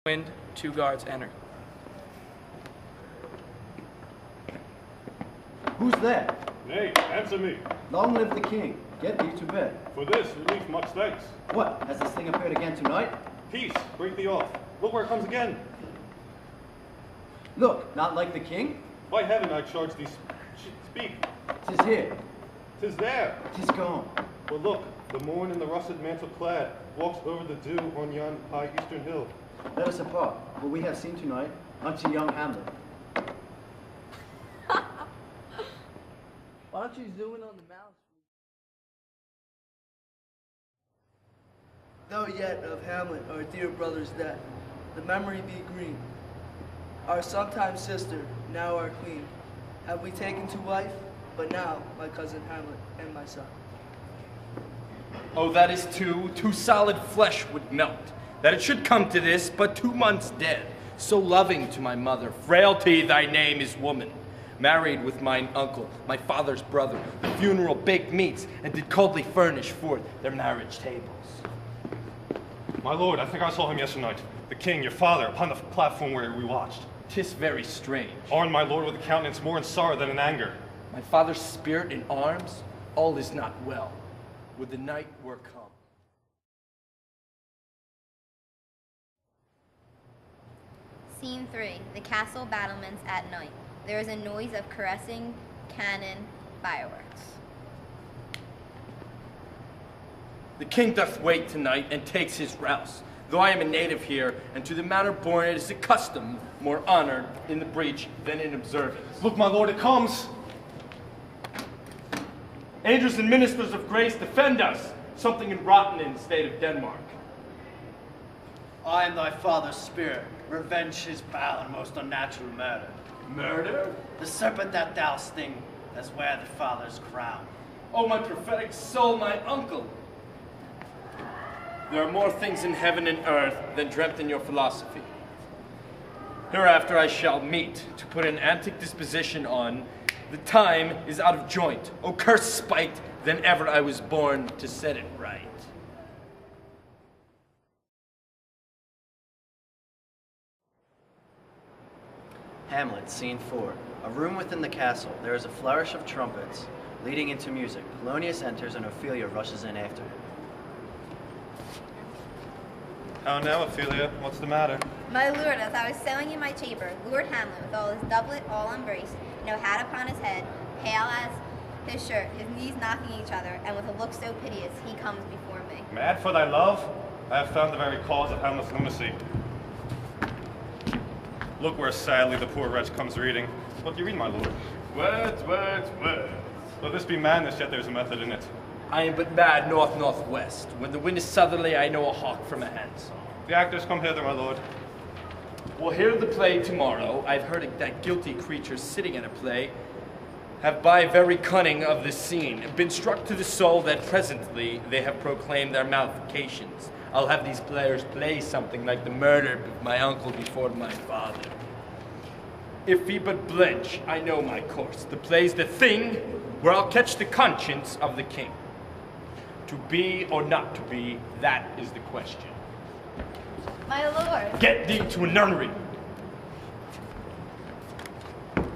Wind, 2 guards enter. Who's there? Nay, answer me. Long live the king. Get thee to bed. For this, relief much thanks. What, has this thing appeared again tonight? Peace, break thee off. Look where it comes again. Look, not like the king? By heaven, I charge thee, speak. 'Tis here. 'Tis there. 'Tis gone. But look, the morn in the russet mantle clad walks over the dew on yon high eastern hill. Let us apart. What we have seen tonight, unto young Hamlet. Why don't you zoom in on the mouse? Though yet of Hamlet, our dear brother's death, the memory be green. Our sometime sister, now our queen, have we taken to wife, but now my cousin Hamlet and my son. Oh, that is too solid flesh would melt, that it should come to this, but 2 months dead, so loving to my mother. Frailty, thy name is woman. Married with mine uncle, my father's brother, the funeral baked meats, and did coldly furnish forth their marriage tables. My lord, I think I saw him yesterday night. The king, your father, upon the platform where we watched. 'Tis very strange. Armed, my lord, with a countenance more in sorrow than in anger. My father's spirit in arms, all is not well. Would the night were come. Scene 3. The castle battlements at night. There is a noise of caressing, cannon, fireworks. The king doth wait tonight and takes his rouse. Though I am a native here, and to the manor born it is a custom, more honored in the breach than in observance. Look, my lord, it comes. Angels and ministers of grace, defend us! Something in rotten in the state of Denmark. I am thy father's spirit. Revenge his foul and most unnatural murder. Murder? The serpent that thou sting has wear the father's crown. Oh, my prophetic soul, my uncle! There are more things in heaven and earth than dreamt in your philosophy. Hereafter I shall meet to put an antic disposition on. The time is out of joint. O cursed spite, than ever I was born to set it right. Hamlet, scene 4. A room within the castle. There is a flourish of trumpets, leading into music. Polonius enters and Ophelia rushes in after him. How now, Ophelia? What's the matter? My lord, as I was sewing in my chamber, Lord Hamlet, with all his doublet all unbraced, no hat upon his head, pale as his shirt, his knees knocking each other, and with a look so piteous, he comes before me. Mad for thy love? I have found the very cause of Hamlet's lunacy. Look where sadly the poor wretch comes reading. What do you read, my lord? Words, words, words. Though this be madness, yet there's a method in it. I am but mad north-northwest. When the wind is southerly, I know a hawk from a handsome. The actors come hither, my lord. We'll hear the play tomorrow. I've heard that guilty creatures sitting at a play have by very cunning of this scene been struck to the soul that presently they have proclaimed their malefications. I'll have these players play something like the murder of my uncle before my father. If he but blench, I know my course. The play's the thing where I'll catch the conscience of the king. To be or not to be, that is the question. My lord! Get thee to a nunnery!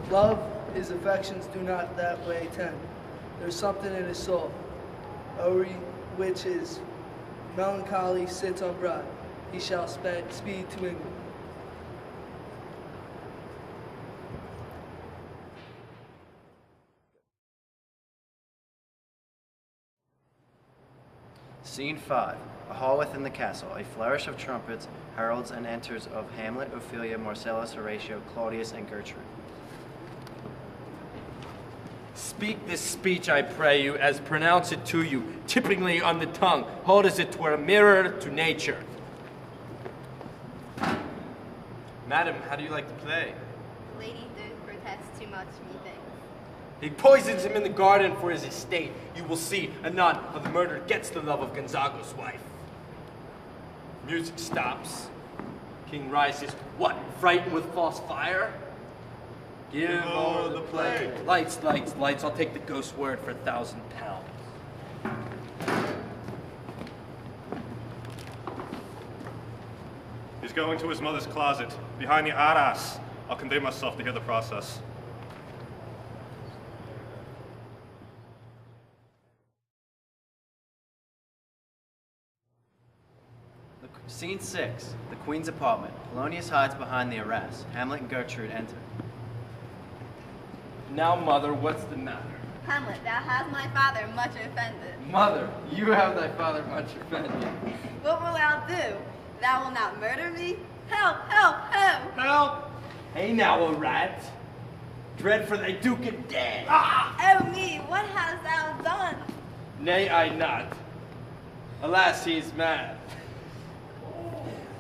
Love, his affections do not that way tend. There's something in his soul, which his melancholy sits on broad. He shall speed to England. Scene 5. A hall within the castle. A flourish of trumpets heralds and enters of Hamlet, Ophelia, Marcellus, Horatio, Claudius, and Gertrude. Speak this speech, I pray you, as pronounce it to you, tippingly on the tongue. Hold as it were a mirror to nature. Madam, how do you like the play? The lady does protest too much, methinks. He poisons him in the garden for his estate. You will see anon how the murderer gets the love of Gonzago's wife. Music stops. King rises. What, frightened with false fire? Give o'er the play. Lights, lights, lights. I'll take the ghost word for £1,000. go into his mother's closet, behind the arras. I'll convey myself to hear the process. Scene 6, the Queen's apartment. Polonius hides behind the arras. Hamlet and Gertrude enter. Now, mother, what's the matter? Hamlet, thou hast my father much offended. Mother, you have thy father much offended. What wilt thou do? Thou wilt not murder me? Help, help, help! Help! Hey now, a rat. Dread for thy duke and dead. Oh me, what hast thou done? Nay, I not. Alas, he is mad.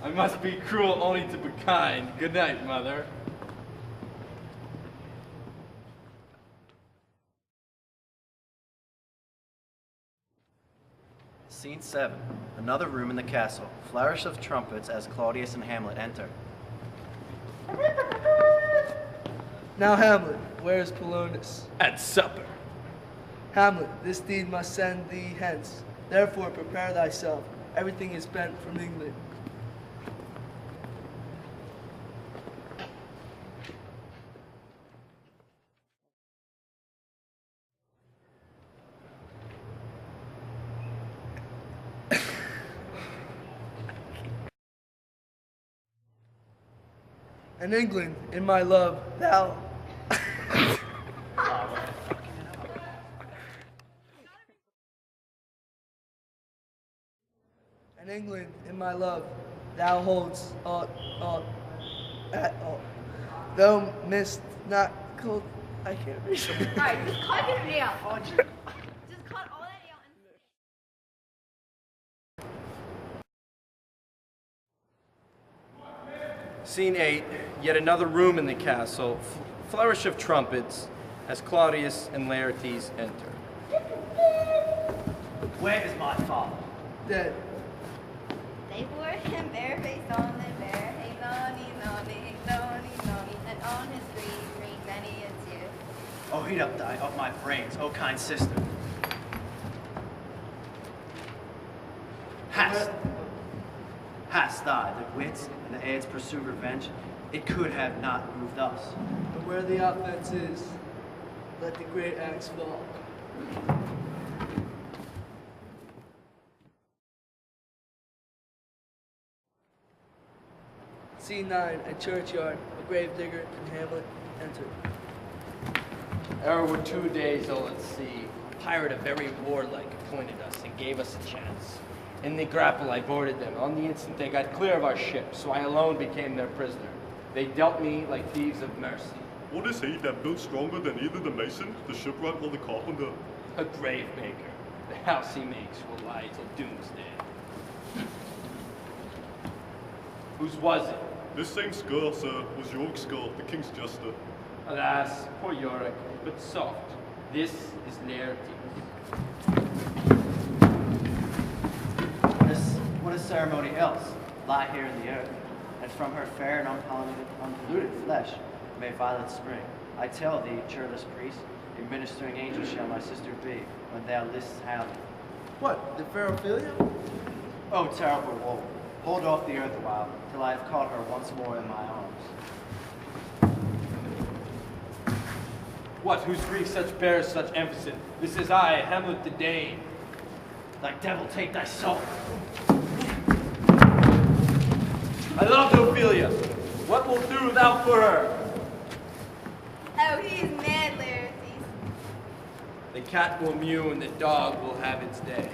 I must be cruel only to be kind. Good night, mother. Scene 7, another room in the castle. Flourish of trumpets as Claudius and Hamlet enter. Now, Hamlet, where is Polonius? At supper. Hamlet, this deed must send thee hence. Therefore, prepare thyself. Everything is bent from England. And England, in my love, thou... And England, in my love, thou holds aught at all. Thou mist not cold... I can't read. Alright, just cut it out. Just cut all that out and... Scene 8, yet another room in the castle. Flourish of trumpets as Claudius and Laertes enter. Where is my father? Dead. They bore him barefaced on the bear, hey nonny, nonny, nonny, nonny, and on his green many a tear. Oh, heat up thy of my brains, oh kind sister. Hast thou the wits and the aids pursue revenge? It could have not moved us. But where the offense is, let the great axe fall. Scene 9, a churchyard, a gravedigger and Hamlet enter. Ere we're 2 days old at sea, a pirate, a very warlike, appointed us and gave us a chance. In the grapple, I boarded them. On the instant, they got clear of our ship, so I alone became their prisoner. They dealt me like thieves of mercy. What is he that built stronger than either the mason, the shipwright, or the carpenter? A grave maker. The house he makes will lie till doomsday. Whose was it? This same skull, sir, was York's skull, the king's jester. Alas, poor Yorick, but soft. This is Laertes. What is ceremony else? Lie here in the earth, and from her fair and unpolluted flesh may violets spring. I tell thee, churlish priest, a ministering angel shall my sister be, when thou listest Hamlet. What, the fair Ophelia? Oh, terrible woe! Hold off the earth awhile, till I have caught her once more in my arms. What, whose grief such bears such emphasis? This is I, Hamlet the Dane. Thy devil take thy soul! I loved Ophelia. What wilt do thou for her? Oh, he is mad, Laertes. The cat will mew and the dog will have its day.